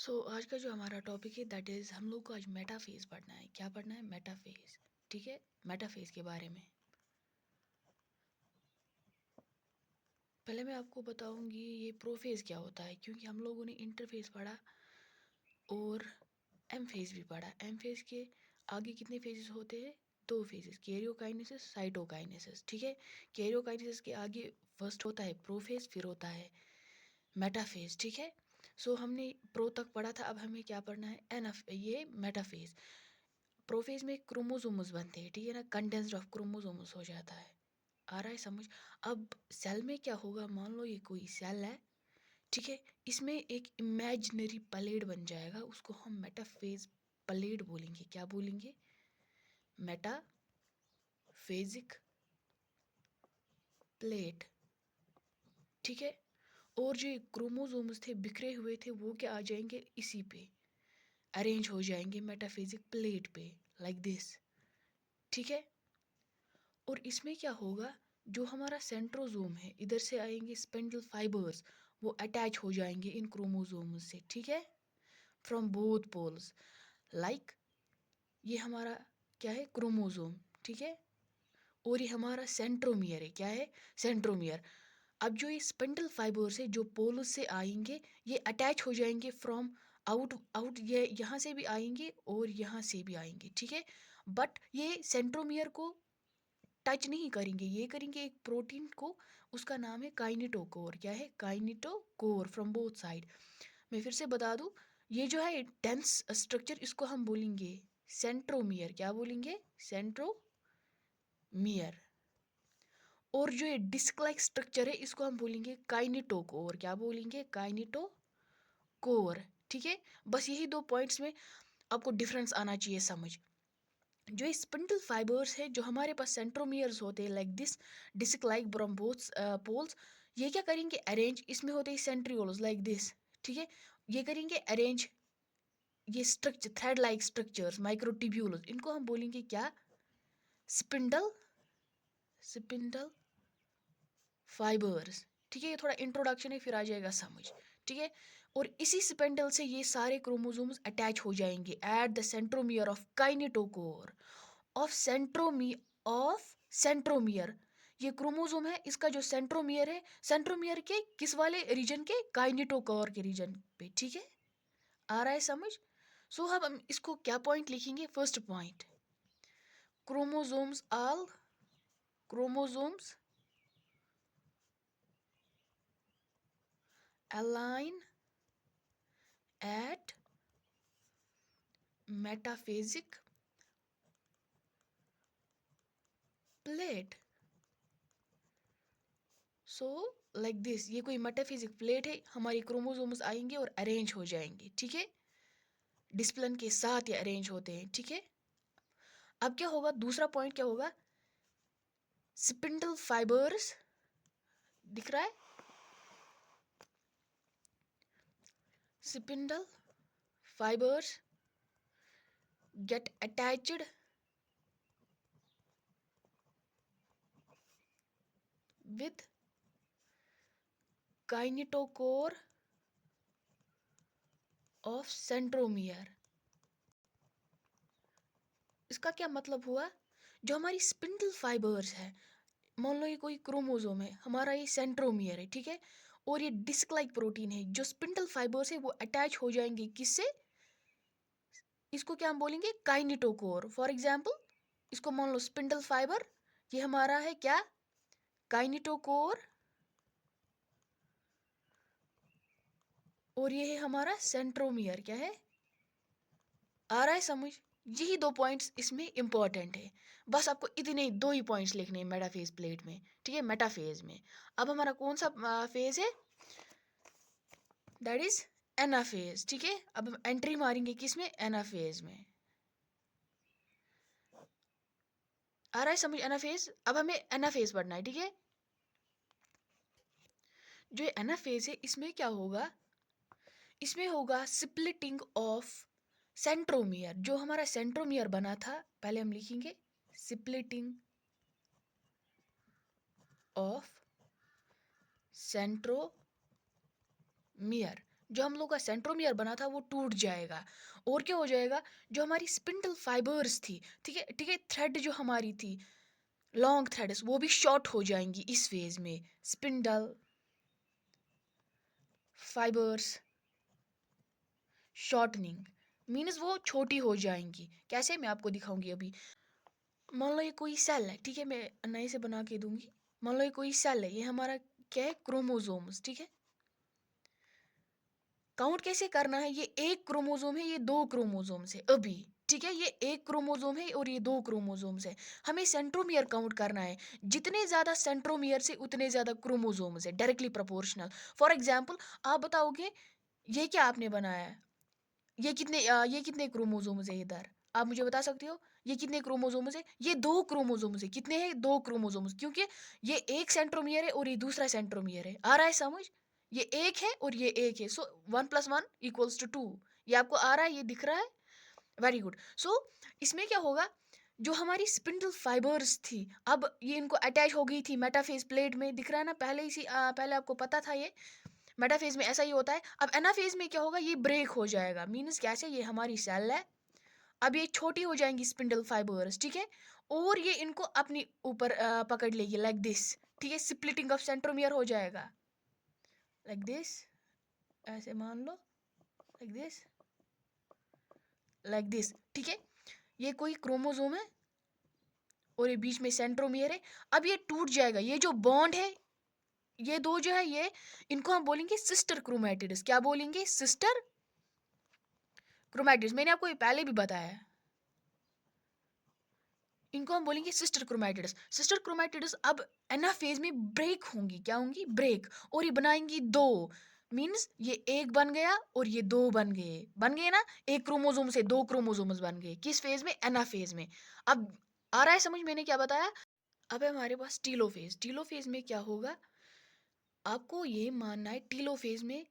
आज का जो हमारा टॉपिक है दैट इज़ हम लोग को आज मेटाफेज पढ़ना है। क्या पढ़ना है? मेटाफेज। ठीक है, मेटाफेज के बारे में पहले मैं आपको बताऊंगी ये प्रोफेज क्या होता है, क्योंकि हम लोगों ने इंटरफेज पढ़ा और एम फेज भी पढ़ा। एम फेज के आगे कितने फेजेस होते हैं? दो फेजेस, कैरियोकाइनेसिस, साइटोकाइनेसिस। ठीक है, कैरियोकाइनेसिस के आगे फर्स्ट होता है प्रोफेज, फिर होता है मेटाफेज। ठीक है, हमने प्रो तक पढ़ा था, अब हमें क्या पढ़ना है? ये मेटाफेज। प्रोफेज में क्रोमोसोम्स बनते हैं, ठीक है ना, कंडेंस्ड ऑफ क्रोमोसोम्स हो जाता है। आ रहा है समझ? अब सेल में क्या होगा, मान लो ये कोई सेल है, ठीक है, इसमें एक इमेजिनरी प्लेट बन जाएगा, उसको हम मेटाफेज प्लेट बोलेंगे। क्या बोलेंगे? Metaphasic plate. ठीक है, और जो क्रोमोसोम्स थे बिखरे हुए थे वो क्या आ जाएंगे? इसी पे अरेंज हो जाएंगे, मेटाफेजिक प्लेट पे, लाइक दिस। ठीक है, और इसमें क्या होगा, जो हमारा सेंट्रोजोम है, इधर से आएंगे स्पेंडल फाइबर्स, वो अटैच हो जाएंगे इन क्रोमोसोम्स से। ठीक है, फ्रॉम बोथ पोल्स, लाइक ये हमारा क्या है? क्रोमोसोम। ठीक है, और ये हमारा सेंट्रोमियर है। क्या है? सेंट्रोमियर। अब जो ये स्पेंडल फाइबर्स है जो पोल्स से आएंगे, ये अटैच हो जाएंगे फ्रॉम आउट आउट, ये यहाँ से भी आएंगे और यहाँ से भी आएंगे। ठीक है, बट ये सेंट्रोमियर को टच नहीं करेंगे, ये करेंगे एक प्रोटीन को, उसका नाम है काइनेटोकोर। क्या है? Kinetochore, from both side. मैं फिर से बता दूं, ये जो है डेंस स्ट्रक्चर, इसको हम बोलेंगे सेंट्रोमियर। क्या बोलेंगे? सेंट्रोमियर। और जो ये डिस्क लाइक स्ट्रक्चर है, इसको हम बोलेंगे काइनेटोकोर। क्या बोलेंगे? काइनेटोकोर। ठीक है, बस यही दो पॉइंट्स में आपको डिफरेंस आना चाहिए समझ। जो स्पिंडल फाइबर्स है, जो हमारे पास सेंट्रोमियर्स होते हैं like this, disc like from both poles, ये क्या करेंगे? अरेंज, इसमें होते हैं सेंट्रियोल्स लाइक दिस। ठीक है, ये करेंगे अरेंज, ये structure thread like structures, microtubules, इनको हम बोलेंगे क्या? Spindle spindle fibres. ठीक है, ये थोड़ा इंट्रोडक्शन है, फिर आ जाएगा समझ। ठीक है, और इसी स्पेंडल से ये सारे क्रोमोसोम्स अटैच हो जाएंगे at the centromere of kinetochore of centromere. ये क्रोमोसोम है, इसका जो सेंट्रोमियर है, सेंट्रोमियर के किस वाले रीजन के? काइनेटोकोर के रीजन पे। ठीक है, आ रहा है समझ? अब हम इसको क्या पॉइंट लिखेंगे? First point, chromosomes all chromosomes align at metaphasic plate. Like this, ये कोई मेटाफिजिक प्लेट है, हमारी क्रोमोसोम्स आएंगे और अरेंज हो जाएंगे। ठीक है, डिस्प्लिन के साथ ये अरेंज होते हैं। ठीक है, अब क्या होगा? दूसरा पॉइंट क्या होगा? स्पिंडल फाइबर्स, दिख रहा है? Spindle fibres get attached with kinetochore of centromere. इसका क्या मतलब हुआ? जो हमारी स्पिंडल फाइबर्स है, मान लो ये कोई क्रोमोसोम है, हमारा ये सेंट्रोमियर है, ठीक है, और ये डिस्क लाइक प्रोटीन है, जो स्पिंडल फाइबर्स है वो अटैच हो जाएंगे किससे? इसको क्या हम बोलेंगे? काइनेटोकोर। फॉर एग्जाम्पल, इसको मान लो स्पिंडल फाइबर, ये हमारा है क्या? काइनेटोकोर, और ये है हमारा सेंट्रोमियर। क्या है? आ रहा है समझ? यही दो पॉइंट्स इसमें इंपॉर्टेंट है। बस आपको इतने दो ही पॉइंट्स लिखने हैं मेटाफेज प्लेट में। ठीक है, मेटाफेज में अब हमारा कौन सा फेज है? That is anaphase. ठीक है, अब हम एंट्री मारेंगे किसमें? एनाफेज में। आ रहा है समझ? एनाफेज, अब हमें एनाफेज पढ़ना है। ठीक है, जो एनाफेज है इसमें क्या होगा? इसमें होगा स्प्लिटिंग ऑफ सेंट्रोमियर। जो हमारा सेंट्रोमियर बना था, पहले हम लिखेंगे स्प्लिटिंग ऑफ सेंट्रोमियर। जो हम लोग का सेंट्रोमियर बना था वो टूट जाएगा। और क्या हो जाएगा, जो हमारी स्पिंडल फाइबर्स थी, ठीक है, थ्रेड जो हमारी थी, लॉन्ग थ्रेड्स, वो भी शॉर्ट हो जाएंगी इस फेज में। स्पिंडल फाइबर्स शॉर्टनिंग मीन्स वो छोटी हो जाएंगी। कैसे, मैं आपको दिखाऊंगी अभी। मान लो ये कोई सेल है, ठीक है, मैं नए से बना के दूंगी। मान लो ये कोई सेल है, ये हमारा क्या है, क्रोमोसोम्स, ठीक है। काउंट कैसे करना है, ये एक क्रोमोसोम है, ये दो क्रोमोसोम्स है अभी, ठीक है, ये एक क्रोमोसोम है और ये दो क्रोमोसोम्स है। हमें सेंट्रोमियर काउंट करना है, जितने ज्यादा सेंट्रोमियर से उतने ज्यादा क्रोमोसोम्स है, डायरेक्टली प्रोपोर्शनल। फॉर एग्जाम्पल, आप बताओगे ये क्या आपने बनाया है, ये कितने क्रोमोसोम्स है इधर, आप मुझे बता सकते हो ये कितने क्रोमोसोम्स है। ये दो क्रोमोसोम्स है, कितने हैं, दो क्रोमोसोम्स, क्योंकि ये एक सेंट्रोमियर है और ये दूसरा सेंट्रोमियर है। आ रहा है समझ, ये एक है और ये एक है, सो 1+1 = 2। ये आपको आ रहा है, ये दिख रहा है, वेरी गुड। सो इसमें क्या होगा, जो हमारी स्पिंडल फाइबर्स थी, अब ये इनको अटैच हो गई थी मेटाफेज प्लेट में, दिख रहा है ना, पहले आपको पता था ये मेटाफेज में ऐसा ही होता है। अब एनाफेज में क्या होगा, ये ब्रेक हो जाएगा, मीन्स कैसे, ये हमारी सेल है, अब ये छोटी हो जाएंगी स्पिंडल फाइबर्स, ठीक है, और ये इनको अपनी ऊपर पकड़ लेगी लाइक दिस, ठीक है, स्प्लिटिंग ऑफ सेंट्रोमियर हो जाएगा लाइक दिस, ऐसे मान लो, लाइक दिस, लाइक दिस, ठीक है। ये कोई क्रोमोसोम है और ये बीच में सेंट्रोमियर है। अब ये टूट जाएगा, ये जो बॉन्ड है, ये दो जो है, ये इनको हम बोलेंगे सिस्टर क्रोमैटिड्स। क्या बोलेंगे, सिस्टर क्रोमैटिड्स, मैंने आपको ये पहले भी बताया है, इनको हम बोलेंगे सिस्टर क्रोमैटिड्स। सिस्टर क्रोमैटिड्स अब एनाफेज में ब्रेक होंगी, क्या होंगी, ब्रेक, और ये बनाएंगी दो, मींस ये एक बन गया और ये दो बन गए ना, एक क्रोमोसोम से दो क्रोमोसोम्स बन गए, किस फेज में, एनाफेज में। अब आ रहा है समझ मैंने क्या बताया। अब है हमारे पास टीलोफेज। टीलोफेज में क्या होगा, आपको ये मानना है, टीलोफेज में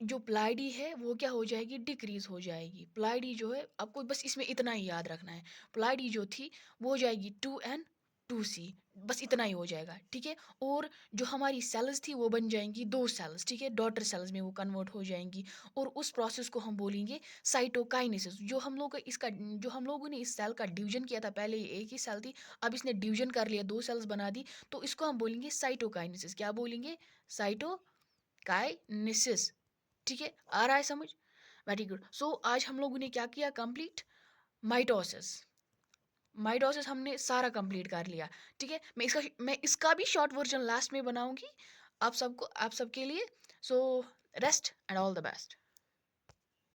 जो प्लाइडी है वो क्या हो जाएगी, डिक्रीज हो जाएगी। प्लाइडी जो है, आपको बस इसमें इतना ही याद रखना है, प्लाइडी जो थी वो हो जाएगी 2n2c, बस इतना ही हो जाएगा, ठीक है। और जो हमारी सेल्स थी वो बन जाएंगी दो सेल्स, ठीक है, डॉटर सेल्स में वो कन्वर्ट हो जाएंगी। और उस प्रोसेस को हम बोलेंगे साइटोकाइनेसिस। जो हम लोगों ने इस सेल का डिवीजन किया था, पहले ये एक ही सेल थी, अब इसने डिवीजन कर लिया, दो सेल्स बना दी, तो इसको हम बोलेंगे साइटोकाइनेसिस। क्या बोलेंगे, साइटोकाइनेसिस, ठीक है। आ रहा है समझ, वेरी गुड। सो आज हम लोगों ने क्या किया, कंप्लीट माइटोसिस। माइटोसिस हमने सारा कंप्लीट कर लिया, ठीक है। मैं इसका भी शॉर्ट वर्जन लास्ट में बनाऊंगी आप सबके लिए। So rest and all the best.